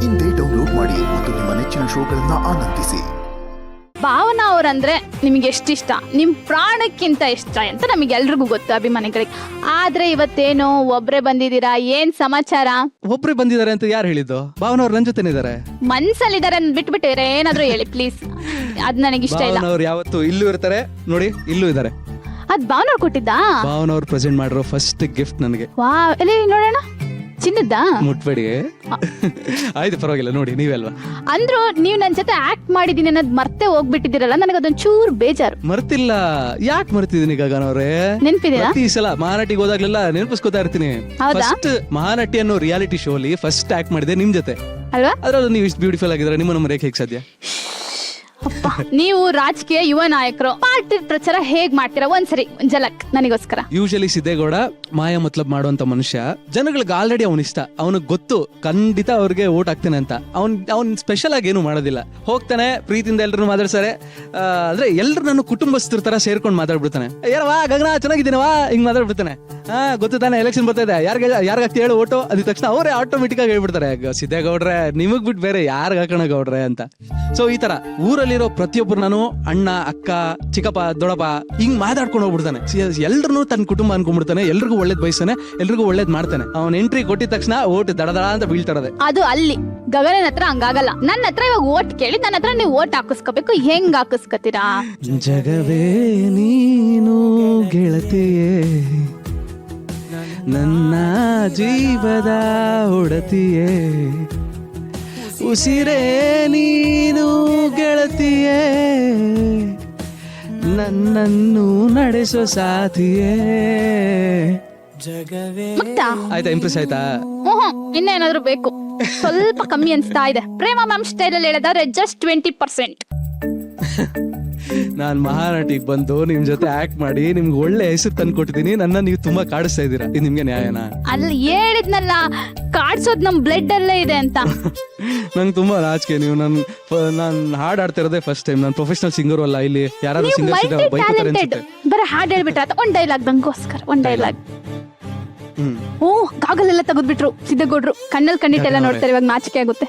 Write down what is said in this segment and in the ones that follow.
ಇಂದೇ ಡೌನ್ಲೋಡ್ ಮಾಡಿ ಮತ್ತು ನಿಮ್ಮ ನೆಚ್ಚಿನ ಶೋಗಳನ್ನ ಆನಂದಿಸಿ. ಭಾವನಾ ಅವ್ರಂದ್ರೆ ನಿಮ್ಗೆ ಎಷ್ಟಿಷ್ಟ, ನಿಮ್ ಪ್ರಾಣಕ್ಕಿಂತ ಇಷ್ಟ ಅಂತ ನಮಗೆಲ್ರಿಗೂ ಗೊತ್ತು ಅಭಿಮಾನಿಗಳಿಗೆ. ಆದ್ರೆ ಇವತ್ತೇನು ಒಬ್ರೇ ಬಂದಿದ್ದೀರಾ, ಏನ್ ಸಮಾಚಾರ? ಒಬ್ರೇ ಬಂದಿದ್ದಾರೆ ಅಂತ ಯಾರು ಹೇಳಿದ್ದು? ಭಾವನ ಅವ್ರು ನನ್ನ ಜೊತೆನೇ ಇದ್ದಾರೆ. ಮನ್ಸಲ್ಲಿದ್ದಾರೆ ಬಿಟ್ಬಿಟ್ಟಿದ್ರೆ ಏನಾದ್ರು ಹೇಳಿ ಪ್ಲೀಸ್. ಅದ್ ನನಗೆ ಇಷ್ಟ ಇಲ್ಲ. ಭಾವನ ಅವ್ರು ಯಾವತ್ತು ಇಲ್ಲೂ ಇರ್ತಾರೆ ನೋಡಿ, ಇಲ್ಲೂ ಇದ್ದಾರೆ. ಅದ್ ಭಾವನ ಅವ್ರು ಕೊಟ್ಟಿದ್ದಾ? ಭಾವನ ಅವ್ರು ಪ್ರೆಸೆಂಟ್ ಮಾಡಿರೋ ಫಸ್ಟ್ ಗಿಫ್ಟ್ ನನಗೆ. ವಾ, ಎಲ್ಲಿ ನೋಡೋಣ. ಚಿನ್ನದ್ದಾ? ಮುಟ್ಬೇಡಿ. ಆಯ್ತು ಪರವಾಗಿಲ್ಲ, ನೋಡಿ ನೀವಲ್ವಾ. ಅಂದ್ರು ನೀವ್ ನನ್ ಜೊತೆ ಆಕ್ಟ್ ಮಾಡಿದೀನಿ ಅನ್ನೋದ್ ಮರ್ತೆ ಹೋಗ್ಬಿಟ್ಟಿದ್ದೀರಲ್ಲ, ನನಗೆ ಅದೊಂದ್ ಚೂರ್ ಬೇಜಾರು. ಮರ್ತಿಲ್ಲ, ಯಾಕೆ ಮರ್ತಿದೀನಿ ಗಗನವ್ರೆ? ನೆನ್ಪಿದೀರಾ? ಈ ಸಲ ಮಹಾನಟಿಗೆ ಹೋದಾಗ್ಲೆಲ್ಲ ನೆನಪಿಸ್ಕೊತಾ ಇರ್ತೀನಿ. ಹೌದಾ? ಫಸ್ಟ್ ಮಹಾನಟಿ ಅನ್ನೋ ರಿಯಾಲಿಟಿ ಶೋಲಿ ಫಸ್ಟ್ ಆಕ್ಟ್ ಮಾಡಿದೆ ನಿಮ್ ಜೊತೆ ಅಲ್ವಾ? ಅದ್ರಲ್ಲಿ ನೀವು ಇಷ್ಟು ಬ್ಯೂಟಿಫುಲ್ ಆಗಿದ್ರೆ ನಿಮ್ಮ ರೇಖೆ ಹೇಗೆ ಸಾಧ್ಯ? ಅಪ್ಪ, ನೀವು ರಾಜಕೀಯ ಯುವ ನಾಯಕರು, ಪಾರ್ಟಿ ಪ್ರಚಾರ ಹೇಗ್ ಮಾಡ್ತೀರಾ? ಒಂದ್ಸರಿ ಝಲಕ್ ನನಗೋಸ್ಕರ. ಯೂಶಲಿ ಸಿದ್ದೇಗೌಡ ಮಾಯಾ ಮತ್ಲಬ್ ಮಾಡುವಂತ ಮನುಷ್ಯ. ಜನಗಳಿಗೆ ಆಲ್ರೆಡಿ ಅವನ್ ಇಷ್ಟ, ಅವನಿಗೆ ಗೊತ್ತು ಖಂಡಿತ ಅವ್ರಿಗೆ ಓಟ್ ಹಾಕ್ತಾನೆ ಅಂತ. ಅವ್ನ್ ಸ್ಪೆಷಲ್ ಆಗಿ ಏನು ಮಾಡೋದಿಲ್ಲ, ಹೋಗ್ತಾನೆ ಪ್ರೀತಿಯಿಂದ ಎಲ್ರು ಮಾತಾಡ್ತಾರೆ. ಅಂದ್ರೆ ಎಲ್ರು ನನ್ನ ಕುಟುಂಬಸ್ಥರ ತರ ಸೇರ್ಕೊಂಡು ಮಾತಾಡ್ಬಿಡ್ತಾನೆ. ಏನವಾ ಗಗನ ಚೆನ್ನಾಗಿದ್ದೀನವಾ ಹಿಂಗ್ ಮಾತಾಡ್ಬಿಡ್ತಾನೆ. ಗೊತ್ತು ತಾನೆ, ಎಲೆಕ್ಷನ್ ಬರ್ತಾ ಯಾರಿಗಾಗ್ತಿ ಹೇಳು ಓಟು ಅಂದ ತಕ್ಷಣ ಅವರೇ ಆಟೋಮೆಟಿಕ್ ಆಗಿ ಹೇಳ್ಬಿಡ್ತಾರೆ, ಸಿದ್ದೇಗೌಡ್ರೆ ನಿಮಗ್ ಬಿಟ್ಟು ಬೇರೆ ಯಾರು ಹಾಕೋಣ ಗೌಡ್ರೆ ಅಂತ. ಸೊ ಈ ತರ ಊರಲ್ಲಿರೋ ಪ್ರತಿಯೊಬ್ಬರು ನಾನು ಅಣ್ಣ, ಅಕ್ಕ, ಚಿಕ್ಕಪ್ಪ, ದೊಡ್ಡಪ್ಪ ಹಿಂಗ್ ಮಾತಾಡ್ಕೊಂಡು ಹೋಗ್ಬಿಡ್ತಾನೆ. ಎಲ್ರು ತನ್ನ ಕುಟುಂಬ ಅನ್ಕೊಂಡ್ಬಿಡ್ತಾನೆ, ಎಲ್ರಿಗೂ ಒಳ್ಳೇದ್ ಬಯಸ್ತಾನೆ, ಎಲ್ರಿಗೂ ಒಳ್ಳೇದ್ ಮಾಡ್ತಾನೆ. ಅವ್ನ ಎಂಟ್ರಿ ಕೊಟ್ಟಿದ ತಕ್ಷಣ ಓಟ್ ದಡದಡ ಅಂತ ಬೀಳ್ತಾರದೆ. ಅದು ಅಲ್ಲಿ ಗಗನನ ಹತ್ರ ಹಂಗಾಗಲ್ಲ. ನನ್ನ ಹತ್ರ ಇವಾಗ ಓಟ್ ಕೇಳಿ ನನ್ನ ಹತ್ರ ನೀವು ಓಟ್ ಹಾಕಿಸ್ಕೋಬೇಕು. ಹೆಂಗ್ ಹಾಕಿಸ್ಕೊತೀರಾ? ಜಗವೇ ನೀನು ಗೆಳತಿಯೇ, ನನ್ನ ಜೀವದ ಒಡತಿಯೇ, ಉಸಿರೇ ನೀನು ಗೆಳತಿಯೇ, ನನ್ನನ್ನು ನಡೆಸೋ ಸಾಥಿಯೇ. ಮುಕ್ತಾ? ಆಯ್ತಾ? ಇಂಪ್ರೆಸ್ ಆಯ್ತಾ? ಇನ್ನೇನಾದ್ರೂ ಬೇಕು? ಸ್ವಲ್ಪ ಕಮ್ಮಿ ಅನ್ಸ್ತಾ ಇದೆ. ಪ್ರೇಮ ಮ್ಯಾಮ್ ಸ್ಟೈಲ್ ಅಲ್ಲಿ ಹೇಳಿದ್ರೆ ಜಸ್ಟ್ 20%. ನಾನ್ ಮಹಾನಟಿಗೆ ಬಂದು ನಿಮ್ ಜೊತೆ ಆಕ್ಟ್ ಮಾಡಿ ನಿಮ್ಗೆ ಒಳ್ಳೆ ಹೆಸರು ತಂದು ಕೊಟ್ಟಿದ್ದೀನಿ. ನನ್ನ ನೀವು ತುಂಬಾ ಕಾಡಿಸ್ತಾ ಇದ್ದೀರಾ, ಇದು ನಿಮ್ಗೆ ನ್ಯಾಯನಾ? ಅಲ್ಲಿ ಹೇಳಿದ್ನಲ್ಲ, ಕಾಡ್ಸೋದ್ ನಮ್ ಬ್ಲಡ್ ಅಲ್ಲೇ ಇದೆ ಅಂತ. ನಂಗೆ ತುಂಬಾ ನಾಚಿಕೆ. ನೀವು ನಾನ್ ಹಾಡ್ ಆಡ್ತಾ ಇರೋದೇ ಫಸ್ಟ್ ಟೈಮ್. ನಾನು ಪ್ರೊಫೆಷನಲ್ ಸಿಂಗರ್ ಅಲ್ಲ. ಇಲ್ಲಿ ಯಾರಾದ್ರೂ ಸಿಂಗರ್ಸ್ ಬೈತಾರೆ ಅನ್ಸುತ್ತೆ. ಬರೀ ಹಾಡ್ ಹೇಳ್ಬಿಟ್ರ? ಒಂದ್ ಡೈಲಾಗ್ ನಂಗೋಸ್ಕರ, ಒಂದ್ ಡೈಲಾಗ್. ಓ, ಕಾಗಲ್ ಎಲ್ಲ ತೆಗೆದ್ಬಿಟ್ರು ಸಿದ್ದೇಗೌಡ್ರು. ಕಣ್ಣಲ್ಲಿ ಕಣ್ಣಿಟ್ಟೆಲ್ಲ ನೋಡ್ತಾರೆ, ಇವಾಗ ನಾಚಿಕೆ ಆಗುತ್ತೆ.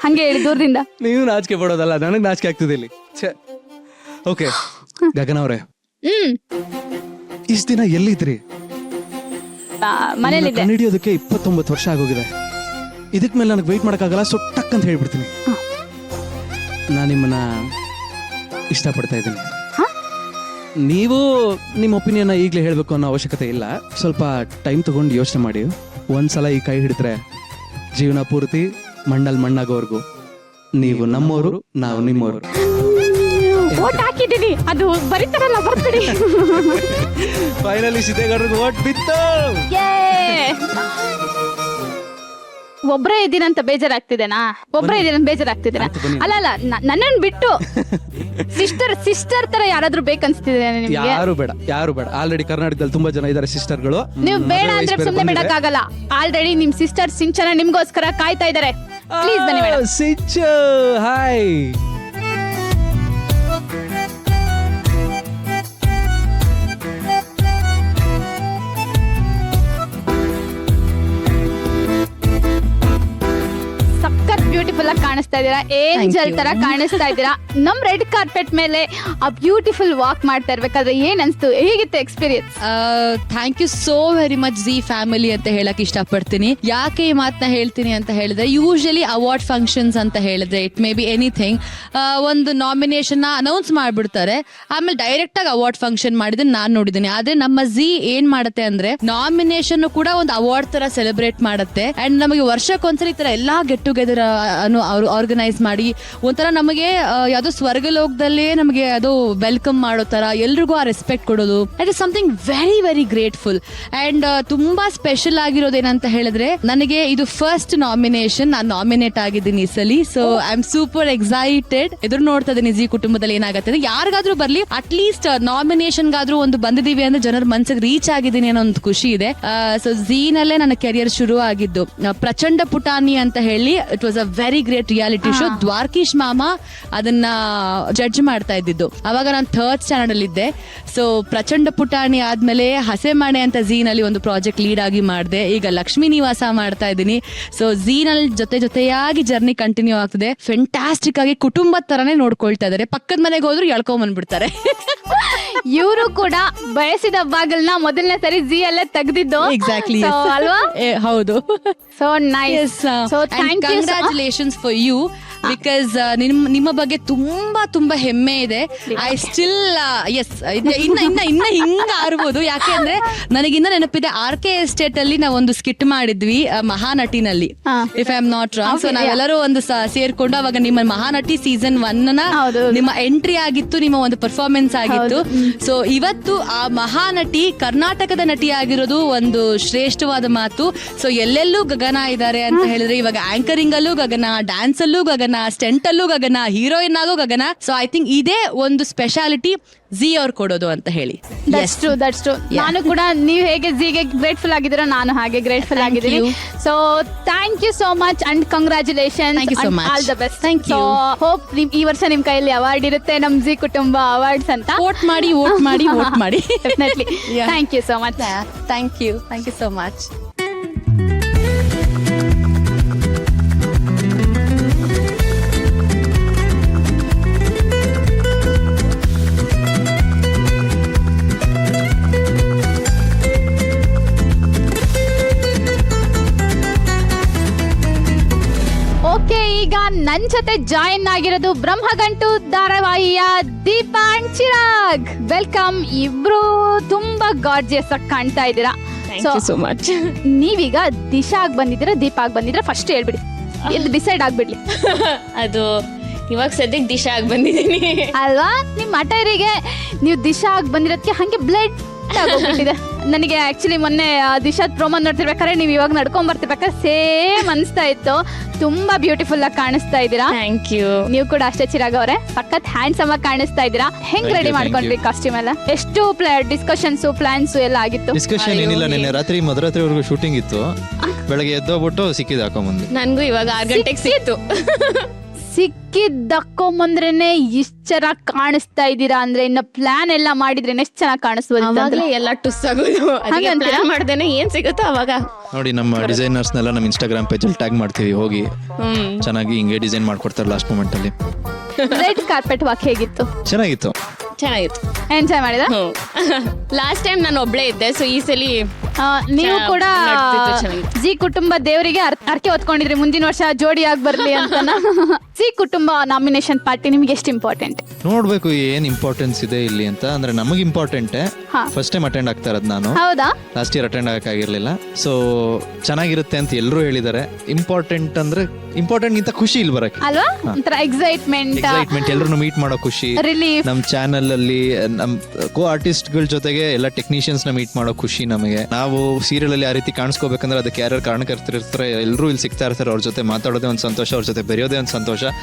ಹಂಗೆ ಹೇಳಿ ದೂರದಿಂದ. ನೀವು ನಾಚಿಕೆ ಪಡೋದಲ್ಲ, ನನಗ್ ನಾಚಿಕೆ ಆಗ್ತಿದೆ ಇಲ್ಲಿ. ಓಕೆ ಗಗನ ಅವ್ರೆ, ಇಷ್ಟ ದಿನ ಎಲ್ಲಿದ್ರಿ? ಮನೇಲಿದ್ದೆ. ಹಿಡಿಯೋದಕ್ಕೆ 29 ವರ್ಷ ಆಗೋಗಿದೆ. ಇದಕ್ ಮೇಲೆ ನನಗೆ ವೆಯ್ಟ್ ಮಾಡಕ್ಕಾಗಲ್ಲ. ಸೊ ಟಕ್ ಅಂತ ಹೇಳ್ಬಿಡ್ತೀನಿ, ನಾನು ನಿಮ್ಮನ್ನ ಇಷ್ಟಪಡ್ತಾ ಇದ್ದೀನಿ. ನೀವು ನಿಮ್ಮ ಒಪಿನಿಯನ್ ಈಗಲೇ ಹೇಳ್ಬೇಕು ಅನ್ನೋ ಅವಶ್ಯಕತೆ ಇಲ್ಲ. ಸ್ವಲ್ಪ ಟೈಮ್ ತಗೊಂಡು ಯೋಚನೆ ಮಾಡಿ. ಒಂದ್ಸಲ ಈ ಕೈ ಹಿಡಿದ್ರೆ ಜೀವನ ಪೂರ್ತಿ ಮಣ್ಣಾಗೋವರೆಗೂ ನೀವು ನಮ್ಮವರು, ನಾವು ನಿಮ್ಮವರು. ಓಟ್ ಹಾಕಿದ್ದೀನಿ, ಅದು ಬರೀತಾರಲ್ಲ, ಬರ್ಬಿಡಿ. ಫೈನಲಿ ಸಿದ್ದೇಗೌಡ್ರಿಗೆ ಓಟ್ ಬಿತ್ತು. ಒಬ್ರೇ ಇದ್ದೀನಂತ ಬೇಜಾರಾಗ್ತಿದೆನಾ? ಒಬ್ರೇ ಇದ್ದೀನಂತ ಬೇಜಾರಾಗ್ತಿದ್ದೇನಾ? ಅಲ್ಲ, ನನ್ನನ್ನು ಬಿಟ್ಟು ಸಿಸ್ಟರ್ ತರ ಯಾರಾದ್ರೂ ಬೇಕನ್ಸ್ತಿದೆ ನಿಮ್ಗೆ? ಯಾರು ಬೇಡ. ಆಲ್ರೆಡಿ ಕರ್ನಾಟಕದಲ್ಲಿ ತುಂಬಾ ಜನ ಇದಾರೆ ಸಿಸ್ಟರ್ಗಳು. ನೀವು ಬೇಡ ಅಂದ್ರೆ ಸುಮ್ಮನೆ ಬಿಡಕ್ಕಾಗಲ್ಲ. ಆಲ್ರೆಡಿ ನಿಮ್ ಸಿಸ್ಟರ್ ಸಿಂಚನ ನಿಮ್ಗೋಸ್ಕರ ಕಾಯ್ತಾ ಇದಾರೆ. ಪ್ಲೀಸ್ ಬನ್ನಿ ಮೇಡಮ್. ಸಿಂಚು, ಹಾಯ್. ಬ್ಯೂಟಿಫುಲ್ ಆಗಿ ಕಾಣಿಸ್ತಾ ಇದ್ದೀರಾ, ಏಂಜಲ್ ತರ ಕಾಣಿಸ್ತಾ ಇದ್ದೀರಾ. ನಮ್ ರೆಡ್ ಕಾರ್ಪೆಟ್ ಮೇಲೆ ಆ ಬ್ಯೂಟಿಫುಲ್ ವಾಕ್ ಮಾಡ್ತಾ ಇರ್ಬೇಕಾದ್ರೆ ಏನ್ ಅನ್ಸ್ತು? ಹೇಗಿತ್ತು experience? Thank you so very much Zee family ಅಂತ ಹೇಳಕ್ ಇಷ್ಟಪಡ್ತೀನಿ. ಯಾಕೆ ಈ ಮಾತನ್ನ ಹೇಳ್ತೀನಿ ಅಂತ ಹೇಳಿದ್ರೆ, ಯೂಶಲಿ ಅವಾರ್ಡ್ ಫಂಕ್ಷನ್ಸ್ ಅಂತ ಹೇಳಿದ್ರೆ ಇಟ್ ಮೇ ಬಿ ಎನಿಥಿಂಗ್, ಒಂದು ನಾಮಿನೇಷನ್ ಅನೌನ್ಸ್ ಮಾಡ್ಬಿಡ್ತಾರೆ, ಆಮೇಲೆ ಡೈರೆಕ್ಟ್ ಆಗಿ ಅವಾರ್ಡ್ ಫಂಕ್ಷನ್ ಮಾಡಿದ್ರೆ ನಾನ್ ನೋಡಿದ್ದೀನಿ. ಆದ್ರೆ ನಮ್ಮ ಜಿ ಏನ್ ಮಾಡುತ್ತೆ ಅಂದ್ರೆ ನಾಮಿನೇಷನ್ ಕೂಡ ಒಂದು ಅವಾರ್ಡ್ ತರ ಸೆಲೆಬ್ರೇಟ್ ಮಾಡುತ್ತೆ. ಅಂಡ್ ನಮಗೆ ವರ್ಷಕ್ಕೊಂದ್ಸರಿ ಈ ತರ ಎಲ್ಲಾ ಗೆಟ್ ಟುಗೆದರ್ ಆರ್ಗನೈಸ್ ಮಾಡಿ ಒಂಥರ ನಮಗೆ ಯಾವ್ದೋ ಸ್ವರ್ಗಲೋಕದಲ್ಲೇ ನಮಗೆ ಅದು ವೆಲ್ಕಮ್ ಮಾಡೋ ತರ ಎಲ್ರಿಗೂ ಆ ರೆಸ್ಪೆಕ್ಟ್ ಕೊಡೋದು. It is something very very grateful. And ತುಂಬಾ ಸ್ಪೆಷಲ್ ಆಗಿರೋದೇನಂತ ಹೇಳಿದ್ರೆ, ನನಗೆ ಇದು ಫಸ್ಟ್ ನಾಮಿನೇಷನ್. ನಾನು ನಾಮಿನೇಟ್ ಆಗಿದ್ದೀನಿ ಈ ಸಲಿ. So I am super excited. ಎದುರು ನೋಡ್ತಾ ಇದ್ದೀನಿ ಜಿ ಕುಟುಂಬದಲ್ಲಿ ಏನಾಗತ್ತೆ. ಯಾರಿಗಾದ್ರೂ ಬರ್ಲಿ, ಅಟ್ ಲೀಸ್ಟ್ ನಾಮಿನೇಷನ್ ಗಾದ್ರೂ ಒಂದು ಬಂದಿದೀವಿ ಅಂದ್ರೆ ಜನರ ಮನ್ಸಿಗೆ ರೀಚ್ ಆಗಿದ್ದೀನಿ ಅನ್ನೋ ಒಂದು ಖುಷಿ ಇದೆ. ಸೊ ಝೀನಲ್ಲೇ ನನ್ನ ಕೆರಿಯರ್ ಶುರು ಆಗಿದ್ದು. ಪ್ರಚಂಡ ಪುಟಾಣಿ ಅಂತ ಹೇಳಿ, it was a very great reality show. Dwarakish ಮಾಮ ಅದನ್ನ ಜಡ್ಜ್ ಮಾಡ್ತಾ ಇದ್ದಿದ್ದು. ಅವಾಗ ನಾನು 3rd ಸ್ಟ್ಯಾಂಡರ್ಡ್ ಅಲ್ಲಿ ಇದ್ದೆ. ಸೊ ಪ್ರಚಂಡ ಪುಟಾಣಿ ಆದ್ಮೇಲೆ ಹಸೆಮಣೆ ಅಂತ ಝೀನಲ್ಲಿ ಒಂದು ಪ್ರಾಜೆಕ್ಟ್ ಲೀಡ್ ಆಗಿ ಮಾಡಿದೆ. ಈಗ ಲಕ್ಷ್ಮೀ ನಿವಾಸ ಮಾಡ್ತಾ ಇದ್ದೀನಿ. ಸೊ ಝೀನಲ್ಲಿ ಜೊತೆಯಾಗಿ ಜರ್ನಿ ಕಂಟಿನ್ಯೂ ಆಗ್ತದೆ. ಫೆಂಟಾಸ್ಟಿಕ್ ಆಗಿ ಕುಟುಂಬದ ತರನೇ ನೋಡ್ಕೊಳ್ತಾ ಇದಾರೆ. ಪಕ್ಕದ ಮನೆಗೆ ಹೋದ್ರು ಎಳ್ಕೊಂಡ್ ಬಂದ್ಬಿಡ್ತಾರೆ. ಇವರು ಕೂಡ ಬಯಸಿದ ಬಾಗಲ್ನ ಮೊದಲನೇ ಸರಿ ಜಿ ಅಲ್ಲೇ ತೆಗ್ದಿದ್ದು. ಎಕ್ಸಾಕ್ಟ್ಲಿ ಅಲ್ವಾ? ಹೌದು. So nice. So thank you. Congratulations for you because ನಿಮ್ಮ ಬಗ್ಗೆ ತುಂಬಾ ಹೆಮ್ಮೆ ಇದೆ. ಐ ಸ್ಟಿಲ್ ಎಸ್ ಇನ್ನ ಹಿಂಗ ಆರ್ಬೋದು. ಯಾಕೆ ಅಂದ್ರೆ ನನಗಿನ್ನ ನೆನಪಿದೆ, RK ಎಸ್ಟೇಟ್ ಅಲ್ಲಿ ನಾವು ಒಂದು ಸ್ಕಿಟ್ ಮಾಡಿದ್ವಿ ಮಹಾನಟಿನಲ್ಲಿ, if I am not wrong. So ನಾವೆಲ್ಲರೂ ಒಂದು ಸೇರ್ಕೊಂಡು ಅವಾಗ ನಿಮ್ಮ ಮಹಾನಟಿ ಸೀಸನ್ 1 ನಿಮ್ಮ ಎಂಟ್ರಿ ಆಗಿತ್ತು, ನಿಮ್ಮ ಒಂದು ಪರ್ಫಾರ್ಮೆನ್ಸ್ ಆಗಿತ್ತು. ಸೊ ಇವತ್ತು ಆ ಮಹಾನಟಿ ಕರ್ನಾಟಕದ ನಟಿ ಆಗಿರೋದು ಒಂದು ಶ್ರೇಷ್ಠವಾದ ಮಾತು. ಸೊ ಎಲ್ಲೆಲ್ಲೂ ಗಗನ ಇದ್ದಾರೆ ಅಂತ ಹೇಳಿದ್ರೆ, ಇವಾಗ ಆಂಕರಿಂಗ್ ಅಲ್ಲೂ ಗಗನ, ಡ್ಯಾನ್ಸ್ ಅಲ್ಲೂ ಗಗನ, ಸ್ಟೆಂಟ್ ಅಲ್ಲೂ ಗಗನ, ಹೀರೋಯಿನ್ ಆಗೋ ಗಗನ. ಸೊ ಐ ಥಿಂಕ್ ಇದೇ ಒಂದು ಸ್ಪೆಷಾಲಿಟಿ ಜಿ ಅವ್ರು ಕೊಡೋದು ಅಂತ ಹೇಳಿ. That's true. ನಾನು ಕೂಡ ನೀವು ಹೇಗೆ ಜಿಗೆ ಗ್ರೇಟ್ಫುಲ್ ಆಗಿದ್ದೀರೋ ನಾನು ಹಾಗೆ ಗ್ರೇಟ್ಫುಲ್ ಆಗಿದ್ದೀನಿ. So thank you so much and congratulation. All the best. Thank you. Hope ಈ ವರ್ಷ ನಿಮ್ ಕೈಯಲ್ಲಿ ಅವಾರ್ಡ್ ಇರುತ್ತೆ, ನಮ್ ಜಿ ಕುಟುಂಬ ಅವಾರ್ಡ್ಸ್ ಅಂತ. ವೋಟ್ ಮಾಡಿ definitely. Thank you so much. Thank you so much. Okay, ಈಗ ನನ್ ಜೊತೆ ಜಾಯಿನ್ ಆಗಿರೋದು ಬ್ರಹ್ಮಗಂಟು ಧಾರಾವಾಹಿಯ ದೀಪಾ ಅಂಡ್ ಚಿರಾಗ್. ವೆಲ್ಕಮ್. ಇಬ್ರು ತುಂಬಾ ಗಾರ್ಜಿಯಸ್ ಆಗಿ ಕಾಣ್ತಾ ಇದ್ದೀರಾ. So much. ನೀವೀಗ ದಿಶಾ ಆಗಿ ಬಂದಿದ್ದೀರಾ, ದೀಪಾ ಆಗಿ ಬಂದಿದ್ದೀರಾ? ಫಸ್ಟ್ ಹೇಳ್ಬಿಡಿ, ಇದು ಡಿಸೈಡ್ ಆಗ್ಬಿಡ್ಲಿ. ಅದು ಇವಾಗ ಸದ್ಯಕ್ಕೆ ದಿಶಾ ಆಗಿ ಬಂದಿದ್ದೀನಿ ಅಲ್ವಾ? ನಿಮ್ ಅಟೈರಿಗೆ ನೀವು ದಿಶಾ ಆಗಿ ಬಂದಿರೋದಕ್ಕೆ ಹಂಗೆ ಬ್ಲಡ್ ಆಗೋಗ್ಬಿಟ್ಟಿದೆ. ನನಗೆ ಆಕ್ಚುಲಿ ಮೊನ್ನೆ ದಿಶಾದ್ ಪ್ರೋಮೋ ನೋಡ್ತಿರ್ಬೇಕಾದ್ರೆ ನೀವು ಇವಾಗ ನಡ್ಕೊಂಡ್ ಬರ್ತಿರ್ಬೇಕಾದ್ರೆ ಸೇಮ್ ಅನ್ಸ್ತಾ ಇತ್ತು. ತುಂಬಾ ಬ್ಯೂಟಿಫುಲ್ ಆಗಿ ಕಾಣಿಸ್ತಾ ಇದ್ದೀರಾ. Thank you. ನೀವು ಕೂಡ ಅಷ್ಟೇ ಚಿರಾಗ್ ಅವರೇ, ಸಖತ್ ಹ್ಯಾಂಡ್ಸಮ್ ಆಗಿ ಕಾಣಿಸ್ತಾ ಇದ್ದೀರಾ. ಹೆಂಗ್ ರೆಡಿ ಮಾಡ್ಕೊಂಡ್ರಿ ಕಾಸ್ಟ್ಯೂಮ್ ಎಲ್ಲ? ಎಷ್ಟು ಡಿಸ್ಕಷನ್ಸ್ ಪ್ಲಾನ್ಸ್ ಎಲ್ಲ ಆಗಿತ್ತು? ಡಿಸ್ಕಷನ್ ಏನಿಲ್ಲ, ನಿನ್ನೆ ರಾತ್ರಿ ಮಧ್ಯರಾತ್ರಿವರೆಗೂ ಶೂಟಿಂಗ್ ಇತ್ತು. ಬೆಳಗ್ಗೆ ಎದ್ದೋಗ್ಬಿಟ್ಟು ಸಿಕ್ಕಿದ್ ಹಾಕೊಂಬಂದು. ನನ್ಗೂ ಇವಾಗ 6 ಗಂಟೆಗೆ ಸಿಕ್ತು. ಸಿಕ್ಕಿದ್ದಕ್ಕೊಂಬಂದ್ರೇನೆ ಇಷ್ಟ ಚೆನ್ನಾಗಿ ಕಾಣಿಸ್ತಾ ಇದ್ದೀರಾ ಅಂದ್ರೆ ಇನ್ನು ಪ್ಲಾನ್ ಎಲ್ಲ ಮಾಡಿದ್ರೆ ಎಷ್ಟು ಚೆನ್ನಾಗಿ ಕಾಣಿಸ್ಬೋದು. ಎಲ್ಲ ಟುಸ್ ಆಗೋದು. ಪ್ಲಾನ್ ಮಾಡ್ದೇನೆ ಏನ್ ಸಿಗುತ್ತೋ ಅವಾಗ ನೋಡಿ. ನಮ್ಮ ಡಿಸೈನರ್ಸ್ನೆಲ್ಲ ನಮ್ಮ ಇನ್ಸ್ಟಾಗ್ರಾಮ್ ಪೇಜಲ್ಲಿ ಟ್ಯಾಗ್ ಮಾಡ್ತೀವಿ, ಹೋಗಿ ಚೆನ್ನಾಗಿ ಹಿಂಗೆ ಡಿಸೈನ್ ಮಾಡ್ಕೊಡ್ತಾರೆ ಲಾಸ್ಟ್ ಮೂಮೆಂಟ್ ಅಲ್ಲಿ. ರೆಡ್ ಕಾರ್ಪೆಟ್ ವಾಕ್ ಹೇಗಿತ್ತು? ಚೆನ್ನಾಗಿತ್ತು. ಎಂಜಾಯ್ ಮಾಡಿದ? ಲಾಸ್ಟ್ ಟೈಮ್ ನಾನು ಒಬ್ಳೇ ಇದ್ದೆ, ಸೊ ಈ ಸಲ ನೀವು ಕೂಡ ಜಿ ಕುಟುಂಬ ದೇವರಿಗೆ ಅರ್ಕೆ ಹೊತ್ಕೊಂಡಿದ್ರಿ ಮುಂದಿನ ವರ್ಷ ಜೋಡಿ ಆಗಿ ಬರ್ಲಿ ಅಂತ. ಜಿ ಕುಟುಂಬ ನಾಮಿನೇಷನ್ ಪಾರ್ಟಿ ನಿಮ್ಗೆ ಎಷ್ಟು ಇಂಪಾರ್ಟೆಂಟ್? ನೋಡ್ಬೇಕು ಏನ್ ಇಂಪಾರ್ಟೆನ್ಸ್ ಇದೆ ಇಲ್ಲಿ ಅಂತ. ಅಂದ್ರೆ ನಮಗೆ ಇಂಪಾರ್ಟೆಂಟ್. ಫಸ್ಟ್ ಟೈಮ್ ಅಟೆಂಡ್ ಆಗ್ತಾ ಇರೋದು ನಾನು. ಹೌದಾ? ಲಾಸ್ಟ್ ಇಯರ್ ಅಟೆಂಡ್ ಆಗಕ್ಕಾಗಿರ್ಲಿಲ್ಲ. ಸೊ ಚೆನ್ನಾಗಿರುತ್ತೆ ಅಂತ ಎಲ್ಲರೂ ಹೇಳಿದ್ದಾರೆ. ಇಂಪಾರ್ಟೆಂಟ್ ಅಂದ್ರೆ ಇಂಪಾರ್ಟೆಂಟ್ ಗಿಂತ ಖುಷಿ ಇಲ್ಲಿ ಬರಕ್ಕೆ ಅಲ್ವಾ? ಒಂಥರ ಎಕ್ಸೈಟ್ಮೆಂಟ್, ಎಲ್ಲರೂ ಮೀಟ್ ಮಾಡೋ ಖುಷಿ, ರಿಲೀಫ್. ನಮ್ ಚಾನಲ್ ಅಲ್ಲಿ ನಮ್ ಕೋ ಆರ್ಟಿಸ್ಟ್ ಗಳ ಜೊತೆಗೆ ಎಲ್ಲ ಟೆಕ್ನಿಷಿಯನ್ಸ್ ನ ಮೀಟ್ ಮಾಡೋ ಖುಷಿ ನಮಗೆ. ನಾವು ಸೀರಿಯಲ್ ಅಲ್ಲಿ ಆ ರೀತಿ ಕಾಣಿಸ್ಕೋಬೇಕಂದ್ರೆ ಅದಕ್ಕೆ ಯಾರ್ಯಾರು ಕಾರಣಕರ್ತರಿರ್ತಾರೆ ಎಲ್ಲರೂ ಇಲ್ಲಿ ಸಿಗ್ತಾ ಇರ್ತಾರೆ. ಅವ್ರ ಜೊತೆ ಮಾತಾಡೋದೇ ಒಂದು ಸಂತೋಷ, ಅವ್ರ ಜೊತೆ ಬೆರೆಯೋದೇ ಒಂದು ಸಂತೋಷ.